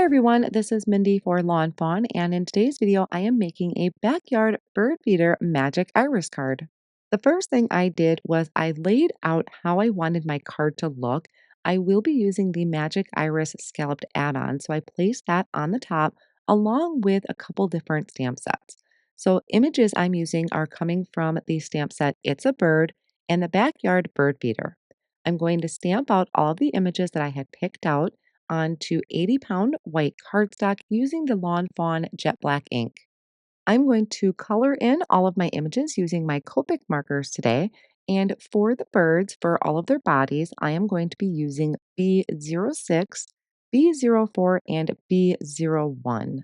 everyone, this is Mindy for Lawn Fawn, and in today's video, I am making a backyard bird feeder magic iris card. The first thing I did was I laid out how I wanted my card to look. I will be using the Magic Iris Scalloped add-on, so I placed that on the top along with a couple different stamp sets. So images I'm using are coming from the stamp set It's a Bird and the Backyard Bird Feeder. I'm going to stamp out all of the images that I had picked out onto 80-pound white cardstock using the Lawn Fawn Jet Black ink. I'm going to color in all of my images using my Copic markers today. And for the birds, for all of their bodies, I am going to be using B06, B04, and B01.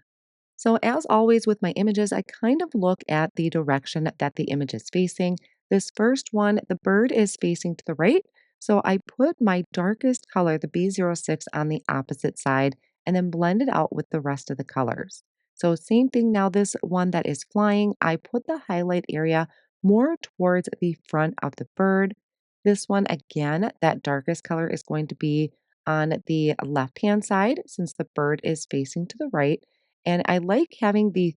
So as always with my images, I kind of look at the direction that the image is facing. This first one, the bird is facing to the right. So I put my darkest color, the B06, on the opposite side and then blend it out with the rest of the colors. So same thing now, this one that is flying, I put the highlight area more towards the front of the bird. This one, again, that darkest color is going to be on the left-hand side since the bird is facing to the right. And I like having the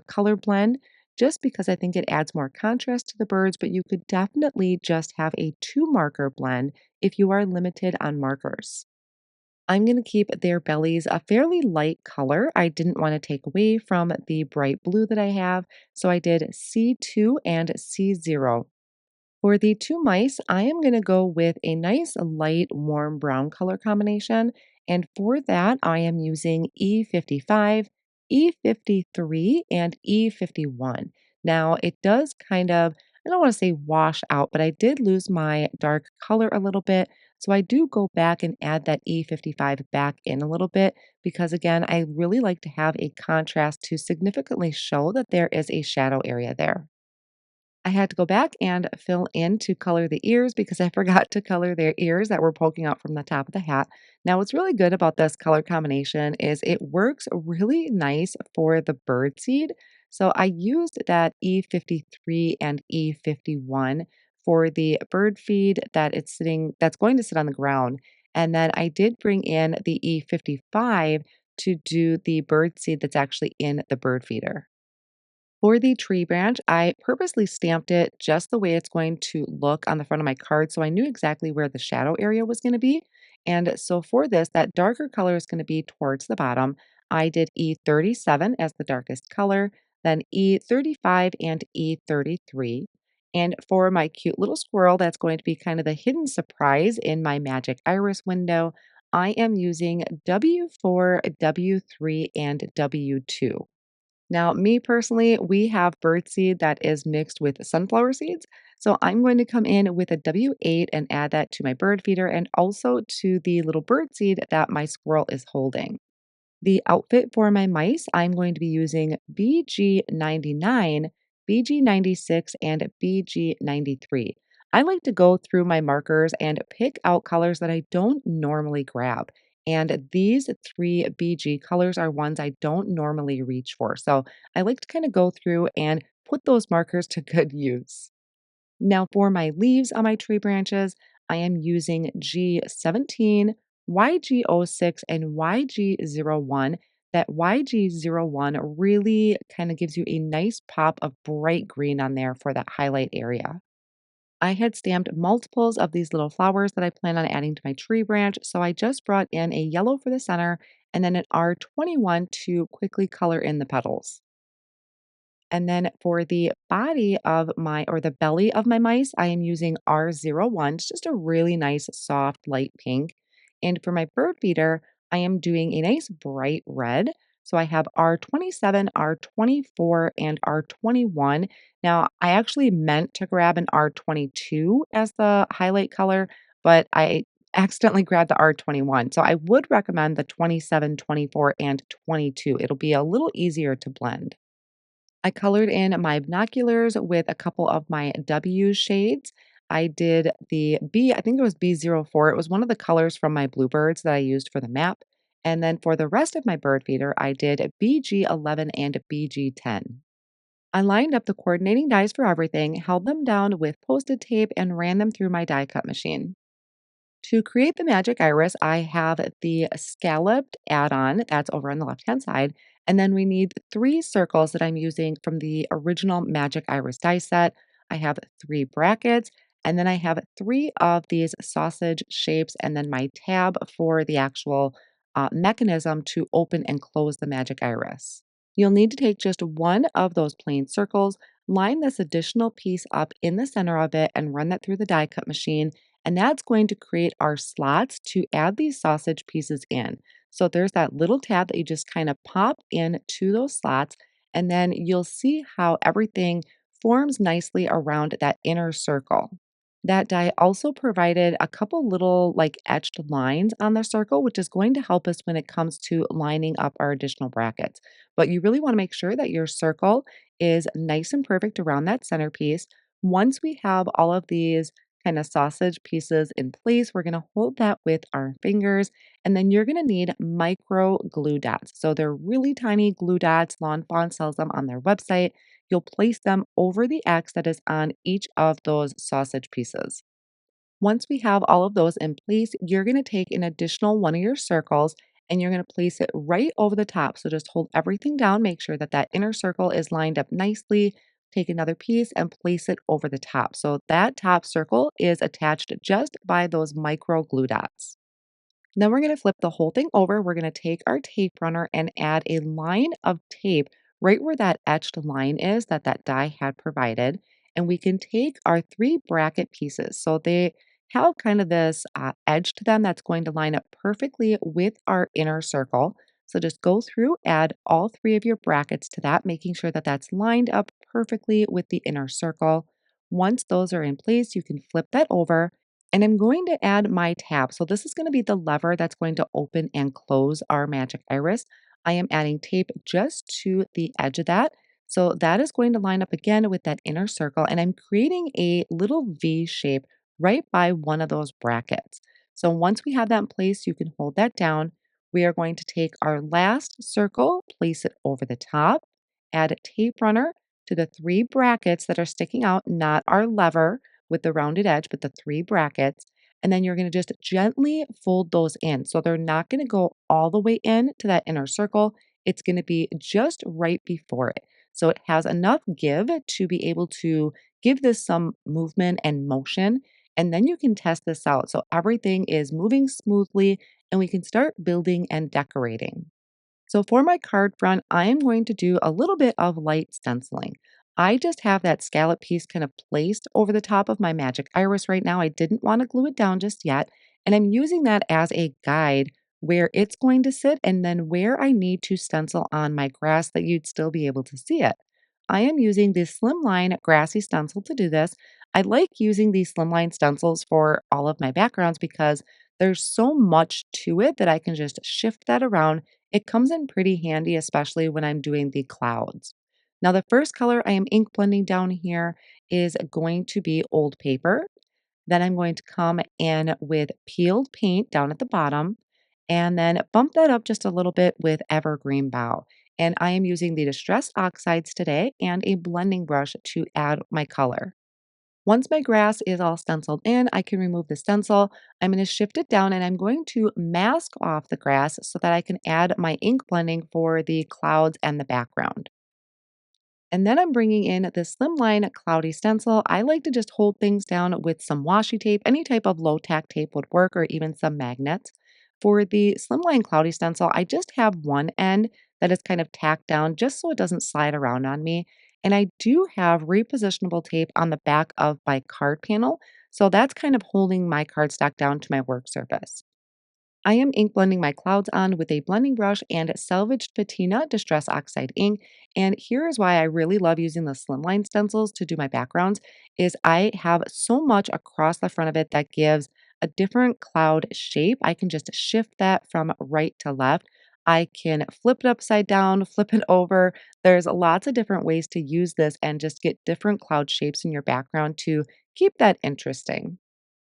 color blend just because I think it adds more contrast to the birds, but you could definitely just have a two marker blend if you are limited on markers. I'm going to keep their bellies a fairly light color. I didn't want to take away from the bright blue that I have, so I did C2 and C0. For the two mice, I am going to go with a nice light warm brown color combination. And for that, I am using E55, E53, and E51. Now, it does kind of, I don't want to say wash out, but I did lose my dark color a little bit. So I do go back and add that E55 back in a little bit because, again, I really like to have a contrast to significantly show that there is a shadow area there. I had to go back and fill in to color the ears because I forgot to color their ears that were poking out from the top of the hat. Now, what's really good about this color combination is it works really nice for the bird seed. So I used that E53 and E51 for the bird feed that's going to sit on the ground. And then I did bring in the E55 to do the bird seed that's actually in the bird feeder. For the tree branch, I purposely stamped it just the way it's going to look on the front of my card so I knew exactly where the shadow area was going to be. And so for this, that darker color is going to be towards the bottom. I did E37 as the darkest color, then E35 and E33. And for my cute little squirrel, that's going to be kind of the hidden surprise in my magic iris window, I am using W4, W3, and W2. Now, me personally, we have birdseed that is mixed with sunflower seeds. So I'm going to come in with a W8 and add that to my bird feeder and also to the little bird seed that my squirrel is holding. The outfit for my mice, I'm going to be using BG99, BG96, and BG93. I like to go through my markers and pick out colors that I don't normally grab. And these three BG colors are ones I don't normally reach for. So I like to kind of go through and put those markers to good use. Now, for my leaves on my tree branches, I am using G17, YG06, and YG01. That YG01 really kind of gives you a nice pop of bright green on there for that highlight area. I had stamped multiples of these little flowers that I plan on adding to my tree branch, so I just brought in a yellow for the center and then an R21 to quickly color in the petals. And then for the body of or the belly of my mice, I am using R01. It's just a really nice, soft, light pink. And for my bird feeder, I am doing a nice bright red. So I have R27, R24, and R21. Now, I actually meant to grab an R22 as the highlight color, but I accidentally grabbed the R21. So I would recommend the 27, 24, and 22. It'll be a little easier to blend. I colored in my binoculars with a couple of my W shades. I did the I think it was B04. It was one of the colors from my bluebirds that I used for the map. And then for the rest of my bird feeder, I did BG11 and BG10. I lined up the coordinating dies for everything, held them down with Post-it tape, and ran them through my die cut machine. To create the magic iris, I have the scalloped add-on that's over on the left-hand side. And then we need three circles that I'm using from the original magic iris die set. I have three brackets, and then I have three of these sausage shapes, and then my tab for the actual mechanism to open and close the magic iris. You'll need to take just one of those plain circles, line this additional piece up in the center of it, and run that through the die cut machine. And that's going to create our slots to add these sausage pieces in. So there's that little tab that you just kind of pop in to those slots, and then you'll see how everything forms nicely around that inner circle. That die also provided a couple little like etched lines on the circle, which is going to help us when it comes to lining up our additional brackets. But you really want to make sure that your circle is nice and perfect around that centerpiece. Once we have all of these kind of sausage pieces in place, we're going to hold that with our fingers, and then you're going to need micro glue dots. So they're really tiny glue dots. Lawn Fawn sells them on their website. You'll place them over the X that is on each of those sausage pieces. Once we have all of those in place, you're going to take an additional one of your circles and you're going to place it right over the top. So just hold everything down, make sure that that inner circle is lined up nicely. Take another piece and place it over the top. So that top circle is attached just by those micro glue dots. Then we're going to flip the whole thing over. We're going to take our tape runner and add a line of tape right where that etched line is that that die had provided. And we can take our three bracket pieces. So they have kind of this edge to them that's going to line up perfectly with our inner circle. So just go through, add all three of your brackets to that, making sure that that's lined up perfectly with the inner circle. Once those are in place, you can flip that over and I'm going to add my tab. So this is going to be the lever that's going to open and close our magic iris. I am adding tape just to the edge of that. So that is going to line up again with that inner circle. And I'm creating a little V shape right by one of those brackets. So once we have that in place, you can hold that down. We are going to take our last circle, place it over the top, add a tape runner to the three brackets that are sticking out, not our lever with the rounded edge, but the three brackets. And then you're going to just gently fold those in. So they're not going to go all the way in to that inner circle. It's going to be just right before it. So it has enough give to be able to give this some movement and motion. And then you can test this out. So everything is moving smoothly and we can start building and decorating. So for my card front, I am going to do a little bit of light stenciling. I just have that scallop piece kind of placed over the top of my magic iris right now. I didn't want to glue it down just yet. And I'm using that as a guide where it's going to sit and then where I need to stencil on my grass that you'd still be able to see it. I am using the slimline grassy stencil to do this. I like using these slimline stencils for all of my backgrounds because there's so much to it that I can just shift that around. It comes in pretty handy, especially when I'm doing the clouds. Now, the first color I am ink blending down here is going to be old paper. Then I'm going to come in with peeled paint down at the bottom and then bump that up just a little bit with evergreen bough. And I am using the distressed oxides today and a blending brush to add my color. Once my grass is all stenciled in, I can remove the stencil. I'm going to shift it down and I'm going to mask off the grass so that I can add my ink blending for the clouds and the background. And then I'm bringing in the slimline cloudy stencil. I like to just hold things down with some washi tape. Any type of low tack tape would work, or even some magnets. For the slimline cloudy stencil, I just have one end that is kind of tacked down just so it doesn't slide around on me. And I do have repositionable tape on the back of my card panel. So that's kind of holding my cardstock down to my work surface. I am ink blending my clouds on with a blending brush and salvaged patina distress oxide ink. And here is why I really love using the slimline stencils to do my backgrounds is I have so much across the front of it that gives a different cloud shape. I can just shift that from right to left. I can flip it upside down, flip it over. There's lots of different ways to use this and just get different cloud shapes in your background to keep that interesting.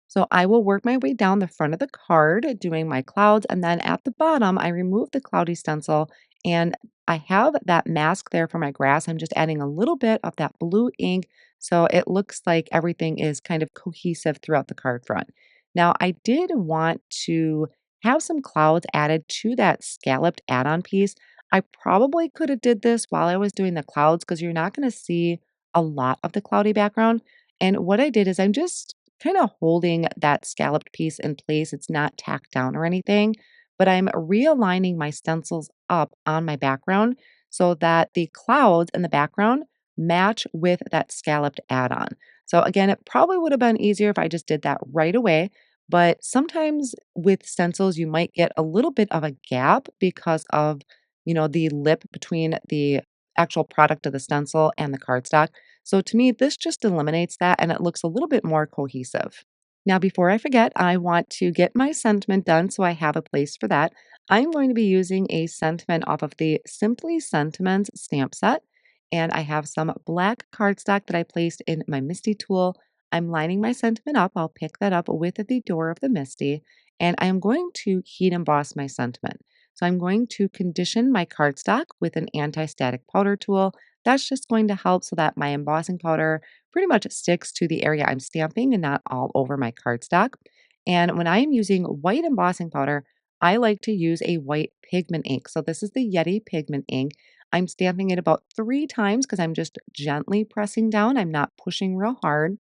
So I will work my way down the front of the card doing my clouds. And then at the bottom, I remove the cloudy stencil and I have that mask there for my grass. I'm just adding a little bit of that blue ink so it looks like everything is kind of cohesive throughout the card front. Now, I did want to have some clouds added to that scalloped add-on piece. I probably could have did this while I was doing the clouds because you're not going to see a lot of the cloudy background. And what I did is I'm just kind of holding that scalloped piece in place. It's not tacked down or anything, but I'm realigning my stencils up on my background so that the clouds in the background match with that scalloped add-on. So again, it probably would have been easier if I just did that right away, but sometimes with stencils, you might get a little bit of a gap because of, the lip between the actual product of the stencil and the cardstock. So to me, this just eliminates that and it looks a little bit more cohesive. Now, before I forget, I want to get my sentiment done so I have a place for that. I'm going to be using a sentiment off of the Simply Sentiments stamp set. And I have some black cardstock that I placed in my MISTI tool. I'm lining my sentiment up. I'll pick that up with the door of the MISTI. And I am going to heat emboss my sentiment. So I'm going to condition my cardstock with an anti-static powder tool. That's just going to help so that my embossing powder pretty much sticks to the area I'm stamping and not all over my cardstock. And when I am using white embossing powder, I like to use a white pigment ink. So this is the Yeti pigment ink. I'm stamping it about 3 times because I'm just gently pressing down. I'm not pushing real hard.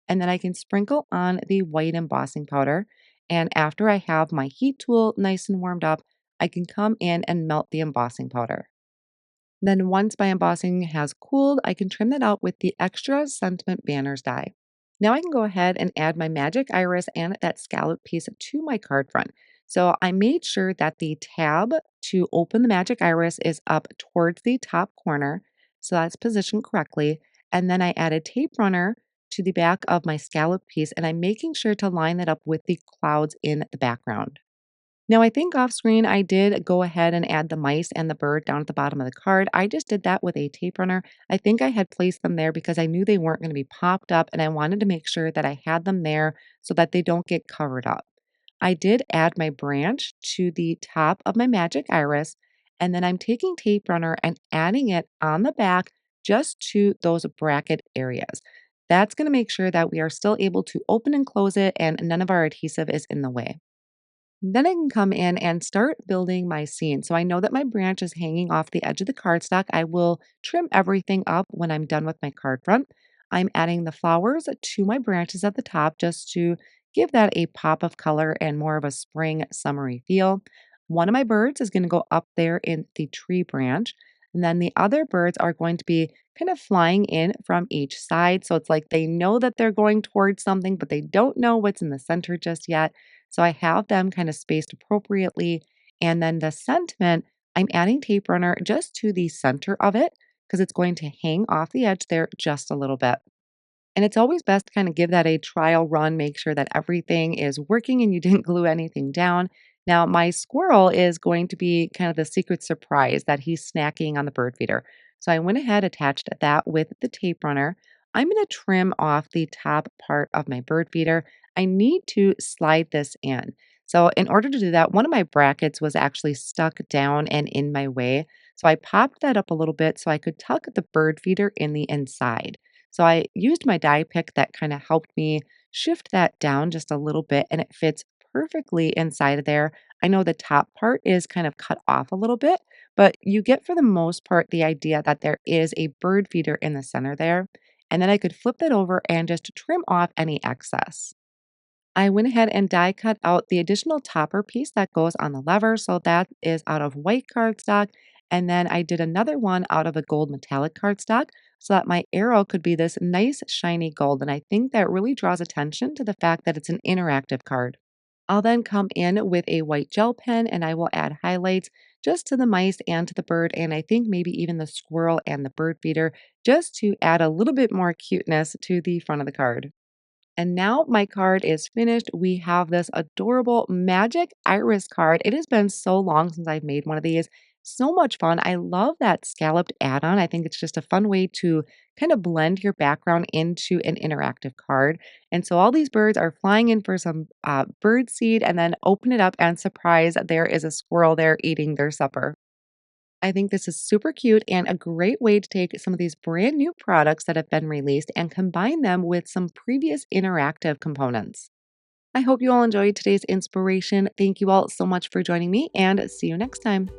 And then I can sprinkle on the white embossing powder. And after I have my heat tool nice and warmed up, I can come in and melt the embossing powder. Then once my embossing has cooled, I can trim that out with the extra sentiment banners die. Now I can go ahead and add my magic iris and that scallop piece to my card front. So I made sure that the tab to open the magic iris is up towards the top corner. So that's positioned correctly. And then I added tape runner to the back of my scallop piece and I'm making sure to line that up with the clouds in the background. Now, I think off screen, I did go ahead and add the mice and the bird down at the bottom of the card. I just did that with a tape runner. I think I had placed them there because I knew they weren't going to be popped up and I wanted to make sure that I had them there so that they don't get covered up. I did add my branch to the top of my magic iris, and then I'm taking tape runner and adding it on the back just to those bracket areas. That's going to make sure that we are still able to open and close it and none of our adhesive is in the way. Then I can come in and start building my scene. So I know that my branch is hanging off the edge of the cardstock. I will trim everything up when I'm done with my card front. I'm adding the flowers to my branches at the top just to give that a pop of color and more of a spring summery feel. One of my birds is going to go up there in the tree branch. And then the other birds are going to be kind of flying in from each side. So it's like they know that they're going towards something, but they don't know what's in the center just yet. So I have them kind of spaced appropriately. And then the sentiment, I'm adding tape runner just to the center of it because it's going to hang off the edge there just a little bit. And it's always best to kind of give that a trial run, make sure that everything is working and you didn't glue anything down. Now, my squirrel is going to be kind of the secret surprise that he's snacking on the bird feeder. So I went ahead, attached that with the tape runner. I'm going to trim off the top part of my bird feeder. I need to slide this in. So, in order to do that, one of my brackets was actually stuck down and in my way. So, I popped that up a little bit so I could tuck the bird feeder in the inside. So I used my die pick that kind of helped me shift that down just a little bit and it fits perfectly inside of there. I know the top part is kind of cut off a little bit, but you get for the most part the idea that there is a bird feeder in the center there. And then I could flip that over and just trim off any excess. I went ahead and die cut out the additional topper piece that goes on the lever. So that is out of white cardstock. And then I did another one out of a gold metallic cardstock so that my arrow could be this nice shiny gold. And I think that really draws attention to the fact that it's an interactive card. I'll then come in with a white gel pen and I will add highlights just to the mice and to the bird. And I think maybe even the squirrel and the bird feeder just to add a little bit more cuteness to the front of the card. And now my card is finished. We have this adorable magic iris card. It has been so long since I've made one of these. So much fun. I love that scalloped add-on. I think it's just a fun way to kind of blend your background into an interactive card. And so all these birds are flying in for some bird seed and then open it up and surprise, there is a squirrel there eating their supper. I think this is super cute and a great way to take some of these brand new products that have been released and combine them with some previous interactive components. I hope you all enjoyed today's inspiration. Thank you all so much for joining me and see you next time.